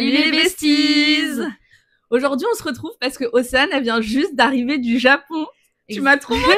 Salut les besties! Aujourd'hui, on se retrouve parce que Océane, elle vient juste d'arriver du Japon. Tu m'as trop manqué!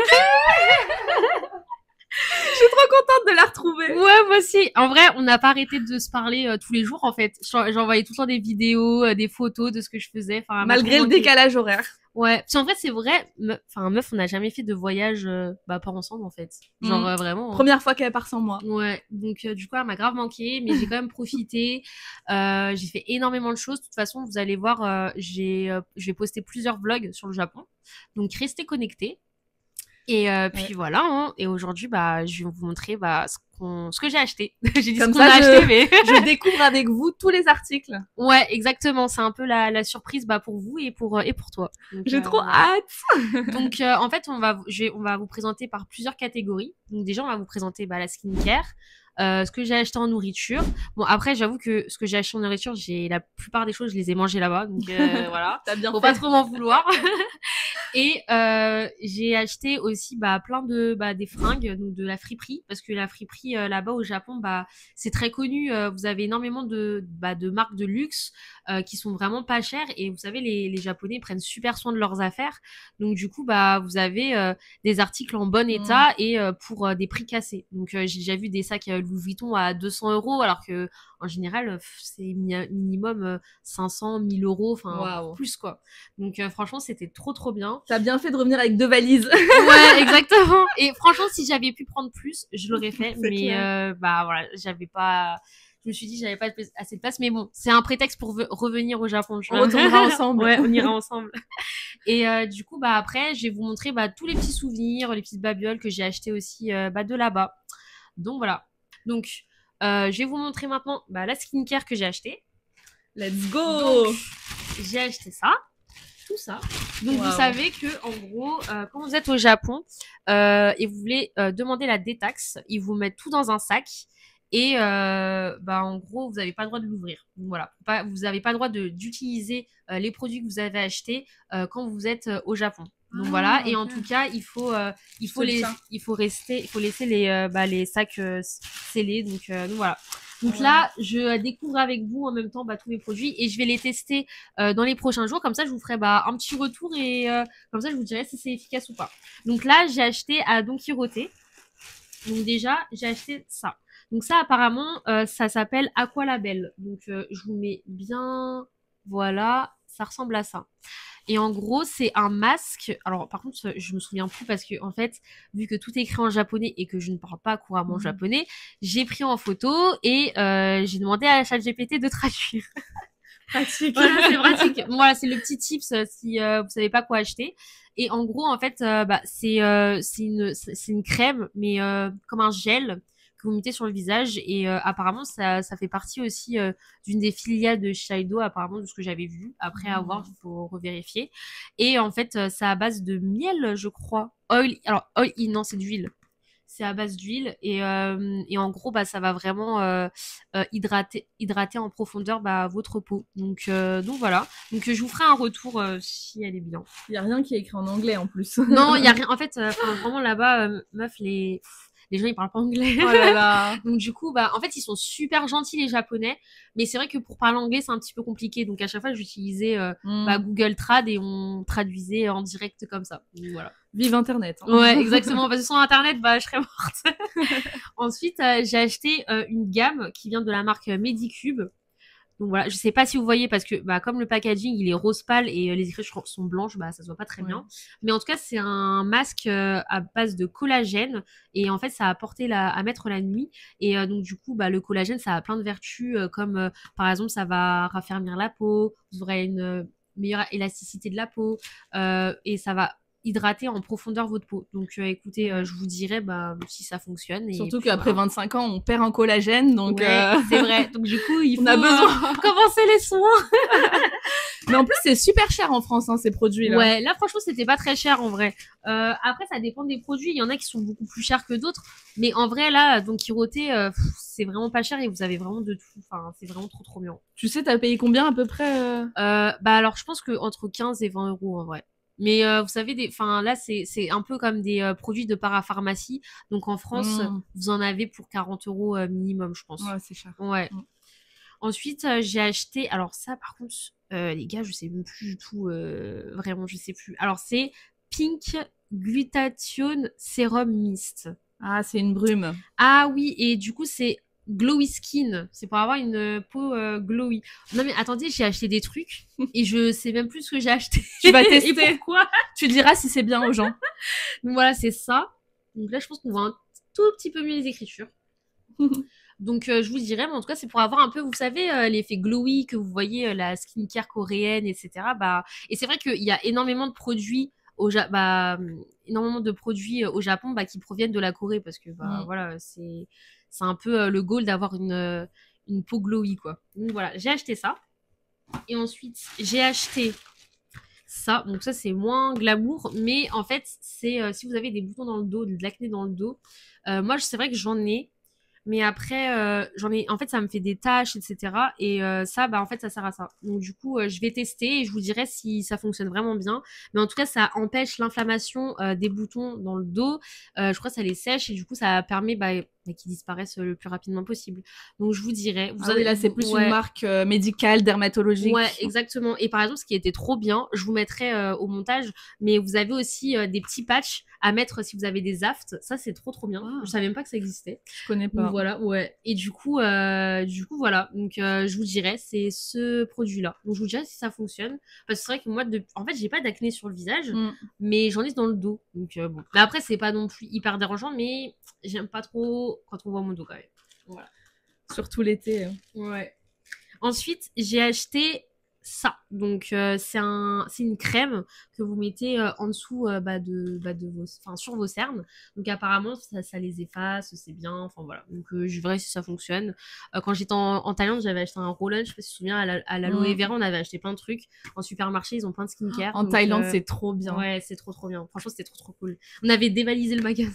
Je suis trop contente de la retrouver. Ouais, moi aussi. En vrai, on n'a pas arrêté de se parler tous les jours, en fait. J'envoyais tout le temps des vidéos, des photos de ce que je faisais. Enfin, malgré le décalage horaire. Ouais. Puis en vrai, c'est vrai. Meuf, on n'a jamais fait de voyage, pas ensemble, en fait. Genre, vraiment. Première fois qu'elle part sans moi. Ouais. Donc, du coup, elle m'a grave manqué, mais j'ai quand même profité. J'ai fait énormément de choses. De toute façon, vous allez voir, je vais poster plusieurs vlogs sur le Japon. Donc, restez connectés. Et puis voilà, hein. Et aujourd'hui, je vais vous montrer ce que j'ai acheté. J'ai dit comme ce qu'on a acheté, mais je découvre avec vous tous les articles. Ouais, exactement. C'est un peu la surprise pour vous et pour toi. J'ai trop hâte. Donc en fait, on va vous présenter par plusieurs catégories. Donc déjà, on va vous présenter la skincare. Ce que j'ai acheté en nourriture. Bon, après, j'avoue que ce que j'ai acheté en nourriture, la plupart des choses, je les ai mangées là-bas. Donc voilà. T'as bien Faut fait. pas trop m'en vouloir. Et j'ai acheté aussi plein de des fringues, donc de la friperie, parce que la friperie là-bas au Japon, c'est très connu. Vous avez énormément de marques de luxe qui sont vraiment pas chères, et vous savez, les Japonais prennent super soin de leurs affaires. Donc du coup, vous avez des articles en bon état et pour des prix cassés. Donc j'ai déjà vu des sacs Louis Vuitton à 200 €, alors que en général c'est minimum 500, 1000 €, enfin plus quoi. Donc franchement, c'était trop bien. T'as bien fait de revenir avec 2 valises. Ouais, exactement. Et franchement, si j'avais pu prendre plus, je l'aurais fait. Mais voilà, j'avais pas. Je me suis dit, j'avais pas assez de place. Mais bon, c'est un prétexte pour revenir au Japon. On retournera ensemble. Ouais, on ira ensemble. Et du coup, après, je vais vous montrer tous les petits souvenirs, les petites babioles que j'ai achetées aussi de là-bas. Donc voilà. Donc, je vais vous montrer maintenant la skincare que j'ai achetée. Let's go! Donc, j'ai acheté ça. Tout ça. Donc vous savez que en gros, quand vous êtes au Japon et vous voulez demander la détaxe, ils vous mettent tout dans un sac et en gros vous n'avez pas le droit de l'ouvrir. Donc voilà, vous n'avez pas le droit d'utiliser les produits que vous avez achetés quand vous êtes au Japon. Donc voilà, et en tout cas il faut laisser les sacs scellés. Donc voilà. Donc là, je découvre avec vous en même temps tous mes produits et je vais les tester dans les prochains jours. Comme ça, je vous ferai un petit retour et comme ça, je vous dirai si c'est efficace ou pas. Donc là, j'ai acheté à Don Quirote. Donc déjà, j'ai acheté ça. Donc ça, apparemment, ça s'appelle Aqualabel. Donc je vous mets bien... Voilà, ça ressemble à ça. Et en gros, c'est un masque. Alors, par contre, je me souviens plus parce que, en fait, vu que tout est écrit en japonais et que je ne parle pas couramment japonais, j'ai pris en photo et j'ai demandé à ChatGPT de traduire. Pratique. Voilà, c'est pratique. Voilà, c'est le petit tips si vous savez pas quoi acheter. Et en gros, en fait, c'est une crème, mais comme un gel que vous mettez sur le visage, et apparemment ça fait partie aussi d'une des filiales de Shiseido, apparemment, de ce que j'avais vu. Après avoir, il faut revérifier. Et en fait, c'est à base de miel, je crois. Oil, non, c'est d'huile. C'est à base d'huile et en gros ça va vraiment hydrater en profondeur votre peau. Donc voilà. Donc je vous ferai un retour si elle est bien. Il y a rien qui est écrit en anglais en plus. Non, il y a rien. En fait, vraiment là-bas, meuf, les gens ils parlent pas anglais. Oh là là. Donc du coup en fait ils sont super gentils les Japonais, mais c'est vrai que pour parler anglais c'est un petit peu compliqué. Donc à chaque fois j'utilisais Google Trad et on traduisait en direct comme ça. Donc, voilà. Vive Internet. Hein. Ouais, exactement. Parce que sans Internet, je serais morte. Ensuite, j'ai acheté une gamme qui vient de la marque Medicube. Donc voilà, je sais pas si vous voyez parce que comme le packaging il est rose pâle et les écritures sont blanches, ça se voit pas très bien. Mais en tout cas, c'est un masque à base de collagène et en fait, ça a porté à mettre la nuit. Et donc du coup, le collagène, ça a plein de vertus comme par exemple, ça va raffermir la peau, vous aurez une meilleure élasticité de la peau et ça va hydrater en profondeur votre peau. Donc écoutez, je vous dirai si ça fonctionne. Et surtout qu'après 25 ans, on perd un collagène, donc c'est vrai. Donc du coup, il faut besoin commencer les soins. Mais en plus, c'est super cher en France, ces produits-là. Ouais, là franchement, c'était pas très cher en vrai. Après, ça dépend des produits. Il y en a qui sont beaucoup plus chers que d'autres, mais en vrai là, Don Quirote, c'est vraiment pas cher et vous avez vraiment de tout. Enfin, c'est vraiment trop bien. Tu sais, t'as payé combien à peu près alors, je pense que entre 15 et 20 € en vrai. Mais vous savez, là c'est un peu comme des produits de parapharmacie. Donc en France, vous en avez pour 40 € minimum, je pense. Ouais, c'est cher. Ouais. Ensuite, j'ai acheté, alors ça par contre, les gars, je sais même plus du tout, vraiment, je sais plus. Alors c'est Pink Glutathione Serum Mist. Ah, c'est une brume. Ah oui, et du coup c'est glowy skin, c'est pour avoir une peau glowy. Non mais attendez, j'ai acheté des trucs et je sais même plus ce que j'ai acheté. Tu vas Et tester. pourquoi? Tu diras si c'est bien aux gens. Donc voilà, c'est ça. Donc là, je pense qu'on voit un tout petit peu mieux les écritures. Donc je vous dirais, mais en tout cas, c'est pour avoir un peu, vous savez, l'effet glowy que vous voyez, la skincare coréenne, etc. Bah, et c'est vrai qu'il y a énormément de produits énormément de produits au Japon bah, qui proviennent de la Corée parce que bah voilà, c'est un peu le goal d'avoir une peau glowy quoi. Donc voilà, j'ai acheté ça. Et ensuite, j'ai acheté ça. Donc ça, c'est moins glamour, mais en fait, c'est si vous avez des boutons dans le dos, de l'acné dans le dos. Moi, c'est vrai que j'en ai. Mais après, j'en ai. En fait, ça me fait des taches, etc. Et ça, bah en fait, ça sert à ça. Donc du coup, je vais tester et je vous dirai si ça fonctionne vraiment bien. Mais en tout cas, ça empêche l'inflammation des boutons dans le dos. Je crois que ça les sèche et du coup, ça permet qu'ils disparaissent le plus rapidement possible. Donc je vous dirai. Vous Ah oui, là, c'est plus ouais. une marque médicale, dermatologique. Ouais, exactement. Et par exemple, ce qui était trop bien, je vous mettrai au montage, mais vous avez aussi des petits patchs à mettre si vous avez des aftes. Ça, c'est trop trop bien. Ah. Je savais même pas que ça existait. Je connais pas. Donc voilà, ouais. Et du coup, voilà. Donc je vous dirai, c'est ce produit-là. Donc je vous dirai si ça fonctionne. Parce que c'est vrai que moi, en fait, j'ai pas d'acné sur le visage, mais j'en ai dans le dos. Donc bon. Mais après, c'est pas non plus hyper dérangeant, mais j'aime pas trop quand on voit mon dos quand même. Voilà. Surtout l'été. Ouais. Ensuite, j'ai acheté ça. Donc, c'est une crème que vous mettez en dessous sur vos cernes. Donc, apparemment, ça les efface, c'est bien. Enfin, voilà. Donc, je verrai si ça fonctionne. Quand j'étais en Thaïlande, j'avais acheté un roll-on. Je sais pas si tu te souviens, à l'aloe vera, on avait acheté plein de trucs. En supermarché, ils ont plein de skincare. En Thaïlande, c'est trop bien. Ouais, c'est trop, trop bien. Franchement, c'était trop, trop cool. On avait dévalisé le magasin.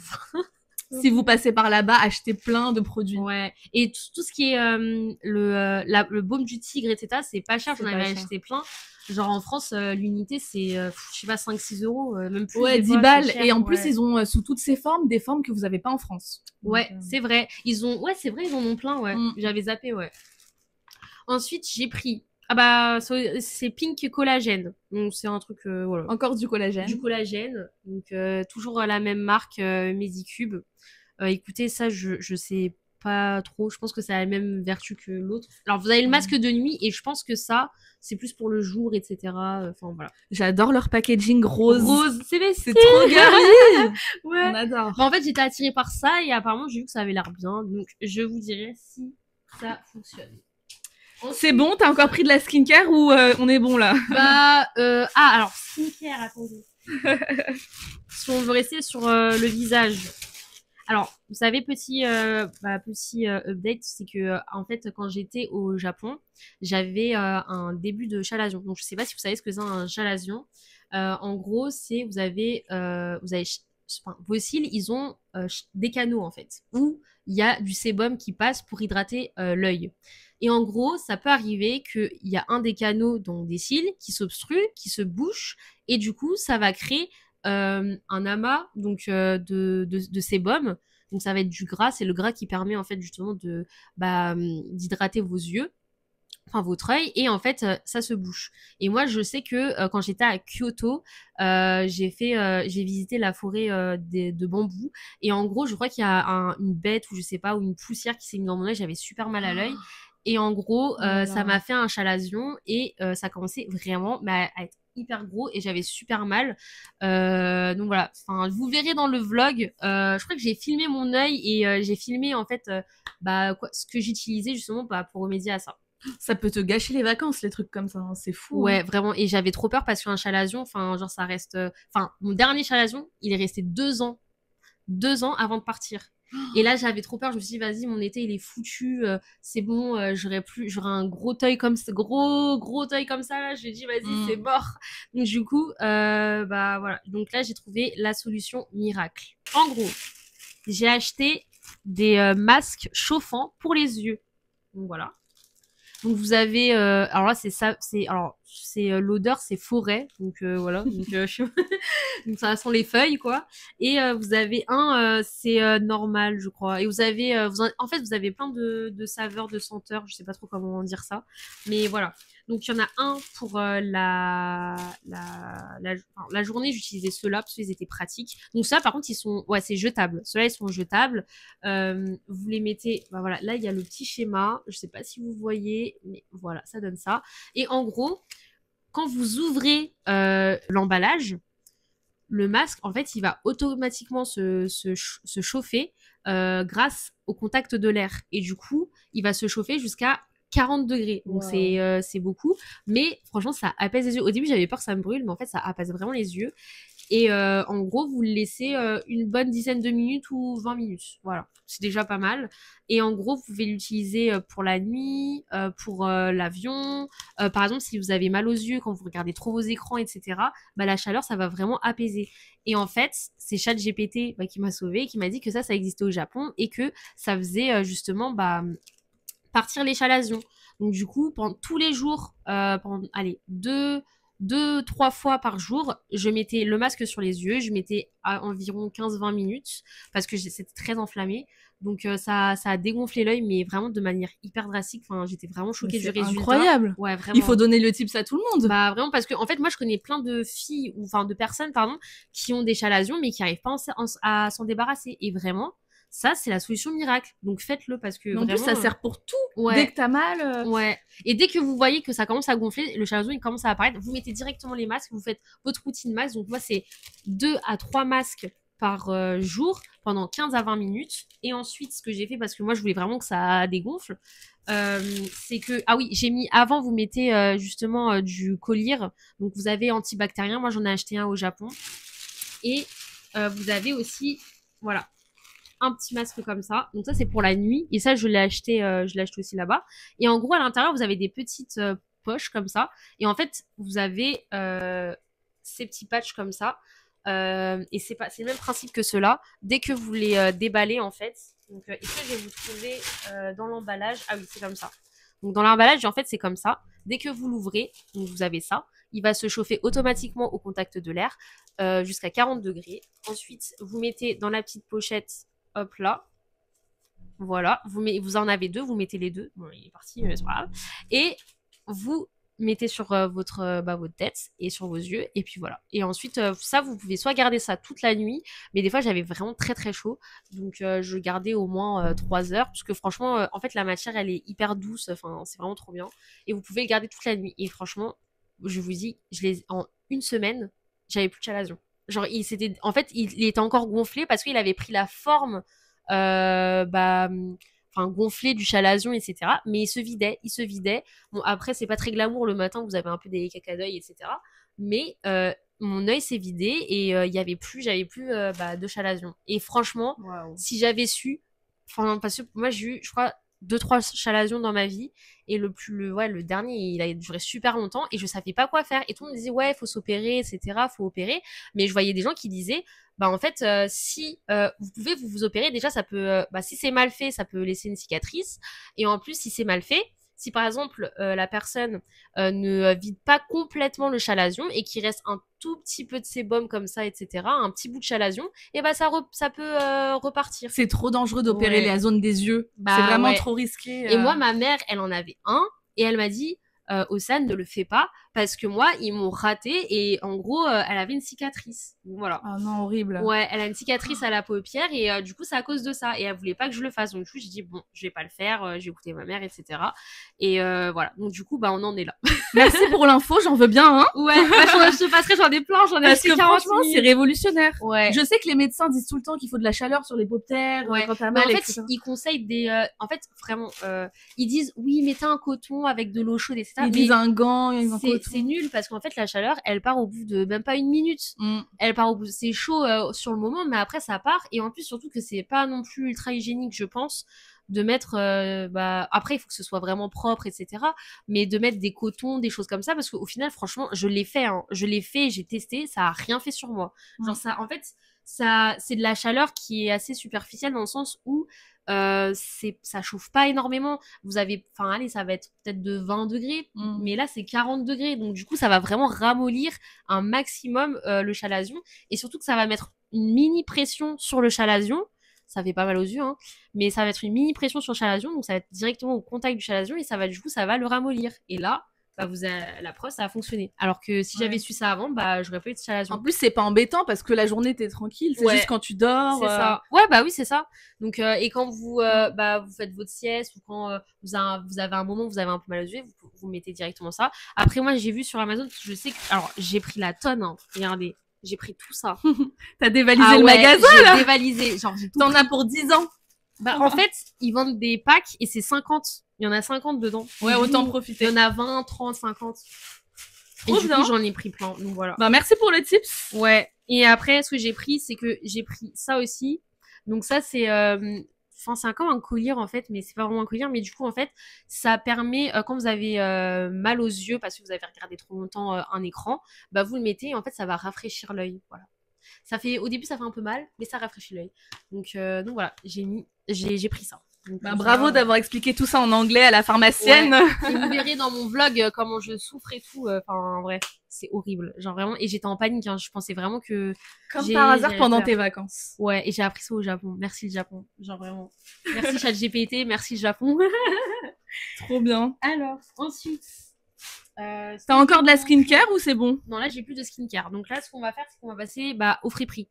Si vous passez par là-bas, achetez plein de produits. Ouais. Et tout ce qui est le baume du tigre, etc., c'est pas cher. J'en avais acheté plein. Genre en France, l'unité, c'est, je sais pas, 5-6 euros, même plus. Ouais, 10 balles. Et en plus, ils ont sous toutes ces formes, des formes que vous avez pas en France. Ouais, c'est vrai. C'est vrai, ils en ont plein, ouais. J'avais zappé, ouais. Ensuite, j'ai pris. Ah bah, c'est Pink Collagène. Donc, c'est un truc, voilà. Encore du collagène. Du collagène. Donc, toujours la même marque, Medicube. Écoutez, ça, je sais pas trop. Je pense que ça a la même vertu que l'autre. Alors, vous avez le masque de nuit et je pense que ça, c'est plus pour le jour, etc. Enfin, voilà. J'adore leur packaging rose. Rose, c'est trop girly. Ouais. On adore. Bah, en fait, j'étais attirée par ça et apparemment, j'ai vu que ça avait l'air bien. Donc, je vous dirai si ça fonctionne. C'est bon, t'as encore pris de la skincare ou on est bon là? Alors, skincare, attendez. Si on veut rester sur le visage. Alors, vous savez, petit update, c'est que en fait, quand j'étais au Japon, j'avais un début de chalazion. Donc, je sais pas si vous savez ce que c'est un chalazion. En gros, c'est vos cils, ils ont des canaux en fait, où il y a du sébum qui passe pour hydrater l'œil. Et en gros, ça peut arriver qu'il y a un des canaux dans des cils qui s'obstrue, qui se bouche, et du coup, ça va créer un amas donc de sébum. Donc ça va être du gras, c'est le gras qui permet en fait justement d'hydrater vos yeux, enfin votre œil, et en fait ça se bouche. Et moi je sais que quand j'étais à Kyoto, j'ai visité la forêt de bambou, et en gros je crois qu'il y a une bête ou je sais pas, ou une poussière qui s'est mise dans mon œil, j'avais super mal à l'œil. Et en gros, ça m'a fait un chalazion et ça commençait vraiment à être hyper gros et j'avais super mal. Donc voilà, enfin, vous verrez dans le vlog. Je crois que j'ai filmé mon œil et j'ai filmé en fait ce que j'utilisais justement pour remédier à ça. Ça peut te gâcher les vacances, les trucs comme ça, hein. C'est fou. Ouais, hein. vraiment. Et j'avais trop peur parce qu'un chalazion, enfin, genre ça reste. Enfin, mon dernier chalazion, il est resté 2 ans. 2 ans avant de partir. Et là, j'avais trop peur. Je me suis dit, vas-y, mon été, il est foutu. C'est bon, j'aurai un gros œil comme ça, gros œil comme ça. Là, j'ai dit, vas-y, c'est mort. Donc, du coup, voilà. Donc là, j'ai trouvé la solution miracle. En gros, j'ai acheté des masques chauffants pour les yeux. Donc voilà. Donc vous avez, alors là c'est ça, alors c'est l'odeur, c'est forêt, donc voilà. Donc, donc ça sent les feuilles, quoi. Et vous avez un, c'est normal, je crois. Et vous avez, en fait, vous avez plein de saveurs, de senteurs. Je sais pas trop comment dire ça, mais voilà. Donc il y en a un pour enfin, la journée, j'utilisais ceux-là parce qu'ils étaient pratiques. Donc ça, par contre, ils sont, ouais, c'est jetable. Ceux-là, ils sont jetables. Vous les mettez, bah voilà, là il y a le petit schéma. Je sais pas si vous voyez, mais voilà, ça donne ça. Et en gros, quand vous ouvrez l'emballage, le masque, en fait, il va automatiquement se chauffer grâce au contact de l'air. Et du coup, il va se chauffer jusqu'à 40 degrés. Donc, c'est beaucoup. Mais franchement, ça apaise les yeux. Au début, j'avais peur que ça me brûle, mais en fait, ça apaise vraiment les yeux. Et en gros, vous le laissez une bonne dizaine de minutes ou 20 minutes. Voilà, c'est déjà pas mal. Et en gros, vous pouvez l'utiliser pour la nuit, pour l'avion. Par exemple, si vous avez mal aux yeux quand vous regardez trop vos écrans, etc., bah, la chaleur, ça va vraiment apaiser. Et en fait, c'est ChatGPT qui m'a sauvé, qui m'a dit que ça existait au Japon et que ça faisait justement partir les chalazions. Donc du coup, pendant tous les jours, pendant, allez, deux, trois fois par jour, je mettais le masque sur les yeux, je mettais à environ 15-20 minutes parce que c'était très enflammé. Donc ça a dégonflé l'œil, mais vraiment de manière hyper drastique. Enfin, j'étais vraiment choquée du résultat. Incroyable. Ouais, vraiment. Il faut donner le tips à tout le monde. Bah vraiment parce que en fait moi je connais plein de filles ou enfin de personnes pardon qui ont des chalazions mais qui arrivent pas à s'en débarrasser et vraiment ça c'est la solution miracle. Donc faites-le parce que en vraiment plus ça sert pour tout. Ouais. Dès que t'as mal. Ouais. Et dès que vous voyez que ça commence à gonfler, le chalazion il commence à apparaître, vous mettez directement les masques, vous faites votre routine masque. Donc moi c'est 2 à 3 masques par jour pendant 15 à 20 minutes. Et ensuite, ce que j'ai fait, parce que moi, je voulais vraiment que ça dégonfle, c'est que... Ah oui, j'ai mis... Avant, vous mettez justement du collyre. Donc, vous avez antibactérien. Moi, j'en ai acheté un au Japon. Et vous avez aussi... Voilà. Un petit masque comme ça. Donc, ça, c'est pour la nuit. Et ça, je l'ai acheté aussi là-bas. Et en gros, à l'intérieur, vous avez des petites poches comme ça. Et en fait, vous avez ces petits patchs comme ça. Et c'est le même principe que ceux-là. Dès que vous les déballez, en fait. Donc, et ça, je vais vous trouver dans l'emballage. Ah oui, c'est comme ça. Donc, dans l'emballage, en fait, c'est comme ça. Dès que vous l'ouvrez, donc vous avez ça. Il va se chauffer automatiquement au contact de l'air jusqu'à 40 degrés. Ensuite, vous mettez dans la petite pochette, hop là. Voilà. Vous en avez 2, vous mettez les 2. Bon, il est parti, c'est pas grave. Et vous mettez sur votre tête et sur vos yeux et puis voilà. Et ensuite ça vous pouvez soit garder ça toute la nuit, mais des fois j'avais vraiment très très chaud donc je gardais au moins 3 heures parce que franchement en fait la matière elle est hyper douce, enfin c'est vraiment trop bien et vous pouvez le garder toute la nuit et franchement je vous dis en une semaine j'avais plus de chalazion. Genre il était encore gonflé parce qu'il avait pris la forme gonflé du chalazion, etc. Mais il se vidait. Bon, après, c'est pas très glamour le matin, vous avez un peu des caca d'œil, etc. Mais mon œil s'est vidé et j'avais plus de chalazion. Et franchement, si j'avais su, parce que moi j'ai eu, je crois, 2-3 chalazions dans ma vie et le dernier il a duré super longtemps et je savais pas quoi faire et tout le monde me disait ouais faut s'opérer etc faut opérer mais je voyais des gens qui disaient en fait si vous pouvez vous opérer déjà ça peut si c'est mal fait ça peut laisser une cicatrice et en plus si c'est mal fait si par exemple la personne ne vide pas complètement le chalazion et qu'il reste un tout petit peu de sébum comme ça, etc., un petit bout de chalazion, et ça peut repartir. C'est trop dangereux d'opérer la zone des yeux. C'est vraiment trop risqué. Et moi, ma mère, elle en avait un, et elle m'a dit, Océane, ne le fais pas, parce que moi, ils m'ont raté, et en gros, elle avait une cicatrice. Voilà. Ah non, horrible. Ouais, elle a une cicatrice à la paupière, et du coup, c'est à cause de ça. Et elle voulait pas que je le fasse. Donc, du coup, j'ai dit, bon, je vais pas le faire, j'ai écouté ma mère, etc. Et voilà. Donc, du coup, on en est là. Merci pour l'info, j'en veux bien, hein. Ouais, je te passerai, j'en ai plein, j'en ai parce que franchement, c'est révolutionnaire. Ouais. Je sais que les médecins disent tout le temps qu'il faut de la chaleur sur les paupières, quand t'as mal, en fait, ils conseillent en fait, vraiment, ils disent, oui, mettez un coton avec de l'eau chaude, etc. Ils disent un gant, un coton. C'est nul, parce qu'en fait, la chaleur, elle part au bout de même pas une minute. Elle part au bout, c'est chaud sur le moment, mais après, ça part. Et en plus, surtout que c'est pas non plus ultra hygiénique, je pense, de mettre après il faut que ce soit vraiment propre etc mais de mettre des cotons des choses comme ça parce qu'au final franchement je l'ai fait j'ai testé ça a rien fait sur moi genre ça en fait ça c'est de la chaleur qui est assez superficielle dans le sens où ça chauffe pas énormément. Vous avez, enfin, allez, ça va être peut-être de 20 degrés, mais là, c'est 40 degrés. Donc, du coup, ça va vraiment ramollir un maximum le chalazion. Et surtout que ça va mettre une mini pression sur le chalazion. Ça fait pas mal aux yeux, hein. Mais ça va mettre une mini pression sur le chalazion. Donc, ça va être directement au contact du chalazion et ça va, du coup, ça va le ramollir. Et là, bah, la preuve, ça a fonctionné. Alors que si j'avais su ça avant, bah, j'aurais pas eu de chalazion. En plus, c'est pas embêtant parce que la journée, t'es tranquille. C'est juste quand tu dors. C'est ça. Ouais, bah oui, c'est ça. Donc, et quand vous, bah, vous faites votre sieste ou quand vous avez un moment où vous avez un peu mal aux yeux, vous mettez directement ça. Après, moi, j'ai vu sur Amazon, je sais que, alors, j'ai pris la tonne, hein. Regardez. J'ai pris tout ça. T'as dévalisé le magasin, là? J'ai dévalisé. Genre, t'en as pour 10 ans. Bah, en fait, ils vendent des packs et c'est 50. Il y en a 50 dedans. Ouais, autant profiter. Il y en a 20, 30, 50. Et du coup, j'en ai pris plein. Donc voilà. Bah, merci pour le tips. Ouais. Et après, ce que j'ai pris, c'est que j'ai pris ça aussi. Donc ça, c'est, enfin, c'est comme un collier en fait, mais c'est pas vraiment un collier. Mais du coup, en fait, ça permet, quand vous avez mal aux yeux parce que vous avez regardé trop longtemps un écran, bah vous le mettez et en fait, ça va rafraîchir l'œil. Voilà. Ça fait, au début, ça fait un peu mal, mais ça rafraîchit l'œil. Donc voilà, j'ai pris ça. Donc, bah, bravo d'avoir expliqué tout ça en anglais à la pharmacienne. Ouais. Et vous verrez dans mon vlog comment je souffre et tout. Enfin, bref, c'est horrible. Genre vraiment, et j'étais en panique. Hein. Je pensais vraiment que. Comme par hasard pendant tes vacances. Ouais, et j'ai appris ça au Japon. Merci le Japon. Genre vraiment. Merci ChatGPT, merci le Japon. Trop bien. Alors, ensuite. T'as encore de la skincare ou c'est bon? Non, là j'ai plus de skincare. Donc là, ce qu'on va faire, c'est qu'on va passer au friperie.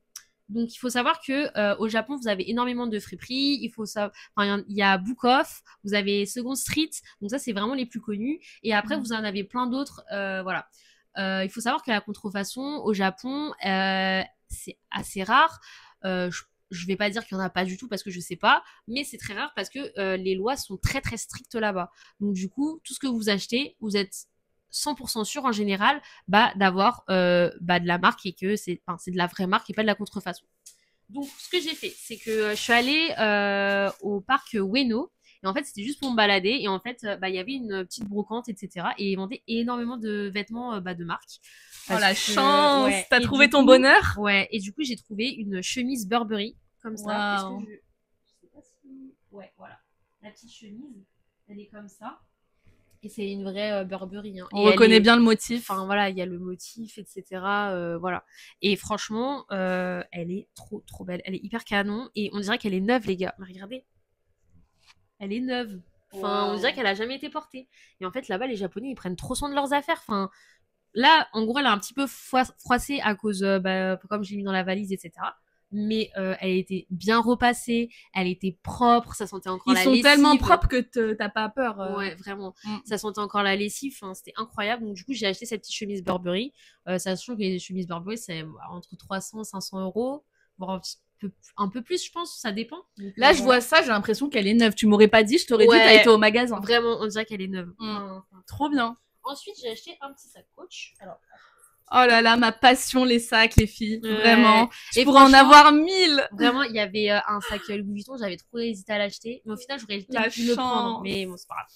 Donc il faut savoir que au Japon, vous avez énormément de friperies. Il faut ça, enfin il y a Book Off, vous avez Second Street. Donc ça c'est vraiment les plus connus. Et après vous en avez plein d'autres. Voilà. Il faut savoir que la contrefaçon au Japon, c'est assez rare. Je vais pas dire qu'il y en a pas du tout parce que je sais pas, mais c'est très rare parce que les lois sont très très strictes là-bas. Donc du coup, tout ce que vous achetez, vous êtes 100% sûr en général d'avoir de la marque et que c'est de la vraie marque et pas de la contrefaçon. Donc ce que j'ai fait, c'est que je suis allée au parc Ueno et en fait c'était juste pour me balader et en fait il y avait une petite brocante etc. et ils vendaient énormément de vêtements de marque. Oh la chance, ouais. T'as trouvé ton bonheur. Ouais, et du coup j'ai trouvé une chemise Burberry comme ça. Wow. Je sais pas si... Ouais, voilà. La petite chemise, elle est comme ça. Et c'est une vraie Burberry. Hein. On reconnaît bien le motif. Enfin voilà, il y a le motif, etc. Voilà. Et franchement, elle est trop trop belle. Elle est hyper canon et on dirait qu'elle est neuve, les gars. Mais regardez, elle est neuve. Enfin, on dirait qu'elle a jamais été portée. Et en fait, là-bas, les Japonais, ils prennent trop soin de leurs affaires. Enfin, là, en gros, elle a un petit peu froissé à cause, comme j'ai mis dans la valise, etc. Mais elle était bien repassée, elle était propre, ça sentait encore la lessive. Ils sont tellement propres que t'as pas peur. Ouais, vraiment. Ça sentait encore la lessive, hein, c'était incroyable. Donc du coup, j'ai acheté cette petite chemise Burberry. Sachant que les chemises Burberry, c'est entre 300 et 500 euros, voire un peu plus, je pense, ça dépend. Donc, là, je vois ça, j'ai l'impression qu'elle est neuve. Tu m'aurais pas dit, je t'aurais dit t'as été au magasin. Vraiment, on dirait qu'elle est neuve. Trop bien. Ensuite, j'ai acheté un petit sac Coach. Alors, oh là là, ma passion, les sacs, les filles. Vraiment. Je pourrais en avoir 1000. Vraiment, il y avait un sac Louis Vuitton, j'avais trop hésité à l'acheter. Mais au final, j'aurais pu le prendre. Mais bon, c'est pas grave.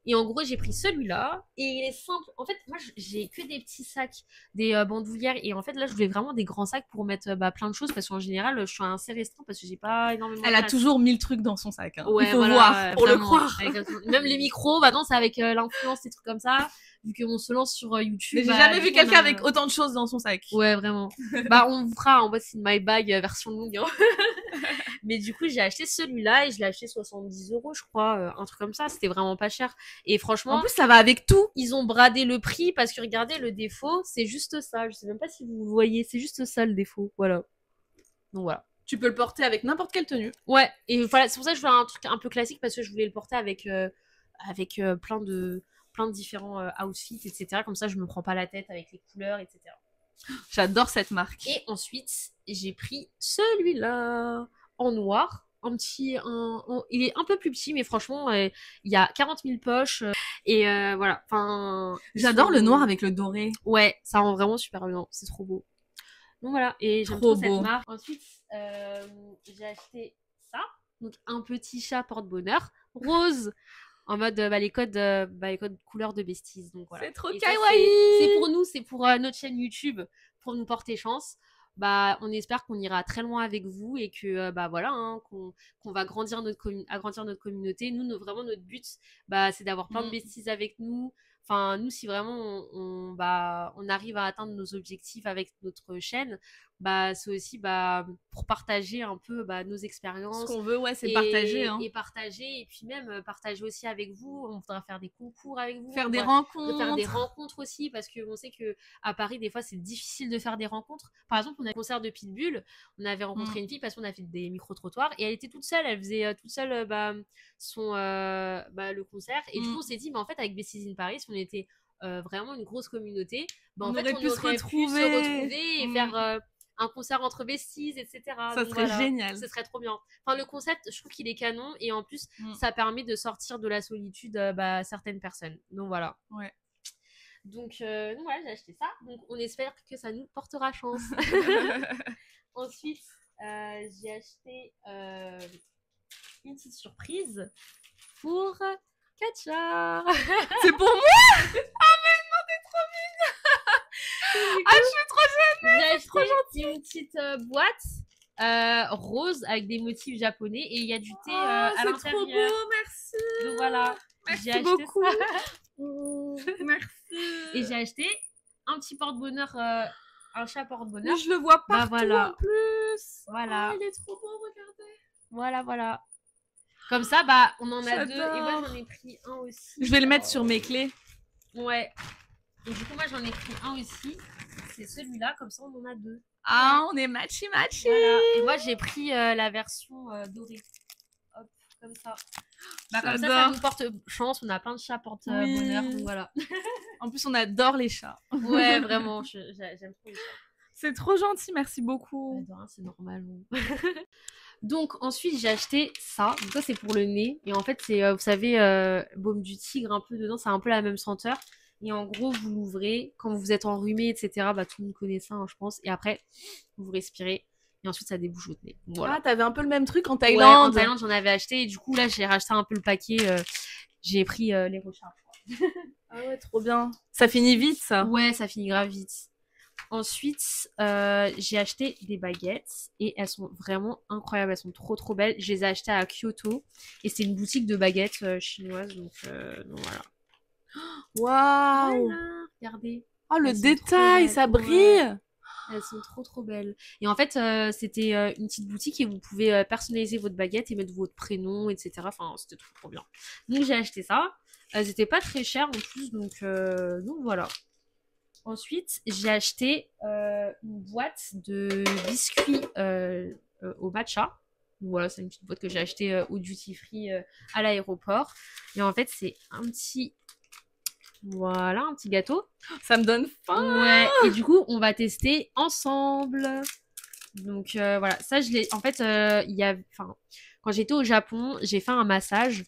Et en gros, j'ai pris celui-là. Et il est simple. En fait, moi, j'ai que des petits sacs, des bandoulières. Et en fait, là, je voulais vraiment des grands sacs pour mettre plein de choses. Parce qu'en général, je suis assez restreint parce que j'ai pas énormément de place. Elle a toujours 1000 trucs dans son sac. Hein. Ouais, il faut voir pour vraiment, le croire. Même les micros, non, c'est avec l'influence, des trucs comme ça. Vu qu'on se lance sur YouTube. Mais j'ai jamais vu quelqu'un avec autant de choses dans son sac. Ouais, vraiment. On vous fera en What's in my bag version longue. Hein. Mais du coup, j'ai acheté celui-là et je l'ai acheté 70 euros, je crois. Un truc comme ça. C'était vraiment pas cher. Et franchement. En plus, ça va avec tout. Ils ont bradé le prix parce que regardez, le défaut, c'est juste ça. Je sais même pas si vous voyez. C'est juste ça, le défaut. Voilà. Donc voilà. Tu peux le porter avec n'importe quelle tenue. Ouais. Et voilà. C'est pour ça que je voulais un truc un peu classique parce que je voulais le porter avec plein de différents outfits, etc. Comme ça, je me prends pas la tête avec les couleurs, etc. J'adore cette marque. Et ensuite, j'ai pris celui-là en noir. Il est un peu plus petit, mais franchement, il y a 40 000 poches. Et voilà. Enfin, j'adore le noir avec le doré. Ouais, ça rend vraiment super bien. C'est trop beau. Donc voilà. Et j'aime trop cette marque. Ensuite, j'ai acheté ça. Donc un petit chat porte-bonheur rose. En mode les codes couleurs de Besties. Donc voilà. C'est trop kawaii. C'est pour nous, c'est pour notre chaîne YouTube, pour nous porter chance. bah, on espère qu'on ira très loin avec vous et que, bah voilà, hein, qu'on va agrandir notre communauté. Nous, vraiment, notre but, bah, c'est d'avoir plein de besties avec nous. Enfin, nous, si vraiment on arrive à atteindre nos objectifs avec notre chaîne, bah, c'est aussi bah, pour partager un peu bah, nos Ce expériences qu'on veut, ouais, c'est partager. Hein. et partager, et puis même partager aussi avec vous. On voudra faire des concours avec vous, Faire des faire rencontres. des rencontres aussi, parce qu'on sait que à Paris, des fois, c'est difficile de faire des rencontres. Par exemple, on a un concert de Pitbull, on avait rencontré une fille parce qu'on a fait des micro-trottoirs et elle était toute seule, elle faisait toute seule bah, le concert. Et du coup, on s'est dit, mais en fait, avec Besties in Paris, on était vraiment une grosse communauté, bah, en fait, on aurait pu se retrouver et faire un concert entre besties, etc. Ça serait génial. Ce serait trop bien. Enfin, le concept, je trouve qu'il est canon et en plus, ça permet de sortir de la solitude bah, certaines personnes. Donc voilà. Ouais. Donc voilà, j'ai acheté ça. Donc on espère que ça nous portera chance. Ensuite, j'ai acheté une petite surprise pour Katja. C'est pour moi. Ah mais non, t'es trop mignonne. Ah, je suis trop jeune. J'ai acheté une petite boîte rose avec des motifs japonais et il y a du thé à l'intérieur. C'est trop beau, merci. Donc voilà, merci j'ai acheté beaucoup. Ça. Merci. Et j'ai acheté un petit porte-bonheur, un chat porte-bonheur. Mais je le vois partout voilà. en plus. Voilà. Oh, il est trop beau, regardez. Voilà. Comme ça, bah, on en a deux. Et moi, j'en ai pris un aussi. Je vais le mettre sur mes clés. Ouais. Et du coup, moi, j'en ai pris un aussi. C'est celui-là, comme ça, on en a deux. Ah, on est matchy. Voilà. Et moi, j'ai pris la version dorée. Hop, comme ça. Bah, comme ça nous porte chance. On a plein de chats porte-bonheur. Donc voilà. En plus, on adore les chats. Ouais, vraiment. J'aime trop les chats. C'est trop gentil, merci beaucoup. C'est normal. Donc ensuite j'ai acheté ça. Donc ça c'est pour le nez. Et en fait c'est, vous savez, baume du tigre un peu dedans. C'est un peu la même senteur. Et en gros vous l'ouvrez. Quand vous êtes enrhumé, etc. Bah tout le monde connaît ça, hein, je pense. Et après vous respirez. Et ensuite ça débouche votre nez. Voilà. Ah, t'avais un peu le même truc en Thaïlande. Ouais, en Thaïlande j'en avais acheté. Et du coup là j'ai racheté un peu le paquet. J'ai pris les recharges. Ah ouais, trop bien. Ça finit vite ça. Ouais, ça finit grave vite. Ensuite, j'ai acheté des baguettes et elles sont vraiment incroyables. Elles sont trop belles. Je les ai achetées à Kyoto et c'est une boutique de baguettes chinoises. Donc voilà. Waouh. Voilà, regardez. Oh, le détail, ça brille. Ouais. Elles sont trop belles. Et en fait, c'était une petite boutique et vous pouvez personnaliser votre baguette et mettre votre prénom, etc. Enfin, c'était trop bien. Donc j'ai acheté ça. Elles étaient pas très chères en plus, donc voilà. Ensuite, j'ai acheté une boîte de biscuits au matcha. Donc voilà, c'est une petite boîte que j'ai achetée au duty free à l'aéroport. Et en fait, c'est un petit gâteau. Ça me donne faim. Ouais. Et du coup, on va tester ensemble. Donc voilà, ça je l'ai. En fait, quand j'étais au Japon, j'ai fait un massage.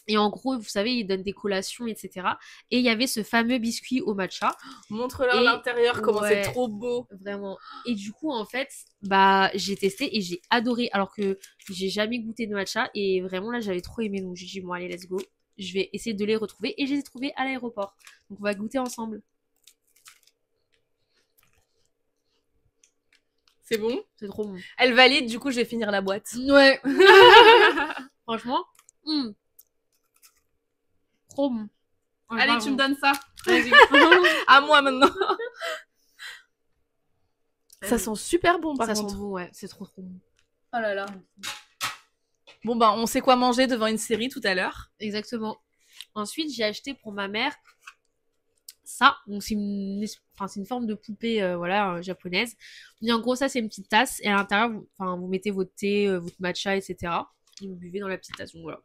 Et en gros, vous savez, ils donnent des collations, etc. Et il y avait ce fameux biscuit au matcha. Montre-leur l'intérieur, comment c'est trop beau. Vraiment. Et du coup, en fait, bah, j'ai testé et j'ai adoré. Alors que j'ai jamais goûté de matcha. Et vraiment, là, j'avais trop aimé. Donc, j'ai dit, bon, allez, let's go. Je vais essayer de les retrouver. Et je les ai trouvés à l'aéroport. Donc, on va goûter ensemble. C'est bon? C'est trop bon. Elle valide, du coup, je vais finir la boîte. Ouais. Franchement. Trop bon. Allez, tu me donnes ça. Vas-y. À moi maintenant. Ça sent super bon par contre. Ça sent bon, ouais. C'est trop bon. Oh là là. Bon bah, on sait quoi manger devant une série tout à l'heure. Exactement. Ensuite, j'ai acheté pour ma mère ça. Donc c'est une forme de poupée japonaise. Et en gros, ça c'est une petite tasse et à l'intérieur, vous mettez votre thé, votre matcha, etc. Et vous buvez dans la petite tasse. Donc voilà.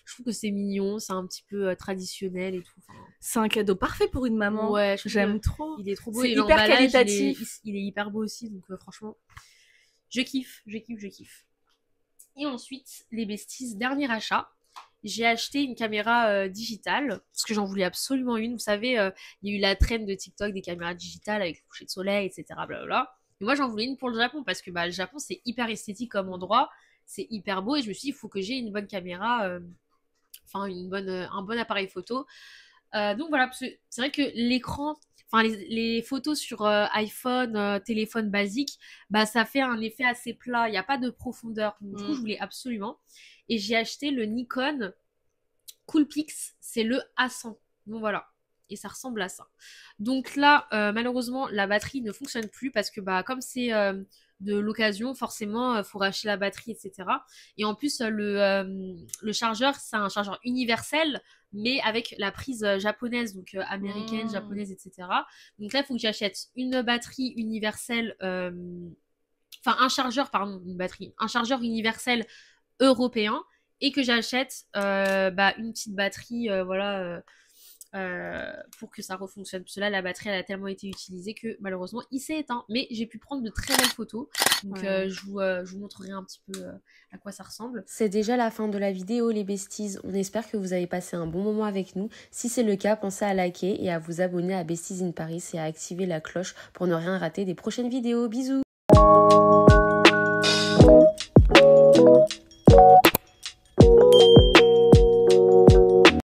Je trouve que c'est mignon, c'est un petit peu traditionnel et tout. C'est un cadeau parfait pour une maman. Ouais, j'aime trop. Il est trop beau. C'est hyper qualitatif. Il est hyper beau aussi, donc franchement, je kiffe. Et ensuite, les besties, dernier achat. J'ai acheté une caméra digitale, parce que j'en voulais absolument une. Vous savez, il y a eu la traîne de TikTok des caméras digitales avec le coucher de soleil, etc. Blablabla. Et moi, j'en voulais une pour le Japon, parce que le Japon, c'est hyper esthétique comme endroit. C'est hyper beau, et je me suis dit, il faut que j'ai une bonne caméra... un bon appareil photo Donc voilà, parce que c'est vrai que l'écran, enfin les photos sur iPhone, téléphone basique, bah ça fait un effet assez plat, il n'y a pas de profondeur. Donc, du coup, je voulais absolument. Et j'ai acheté le Nikon Coolpix, c'est le A100. Donc voilà. Et ça ressemble à ça. Donc là, malheureusement, la batterie ne fonctionne plus parce que bah comme c'est de l'occasion, forcément, faut racheter la batterie, etc. Et en plus, le chargeur, c'est un chargeur universel, mais avec la prise japonaise, donc américaine, japonaise, etc. Donc là, il faut que j'achète une batterie universelle, enfin un chargeur, pardon, une batterie, un chargeur universel européen et que j'achète bah, une petite batterie, voilà, pour que ça refonctionne. Parce que là, la batterie, elle a tellement été utilisée que malheureusement, il s'est éteint. Mais j'ai pu prendre de très belles photos. Donc, je vous montrerai un petit peu à quoi ça ressemble. C'est déjà la fin de la vidéo, les besties. On espère que vous avez passé un bon moment avec nous. Si c'est le cas, pensez à liker et à vous abonner à Besties in Paris et à activer la cloche pour ne rien rater des prochaines vidéos. Bisous!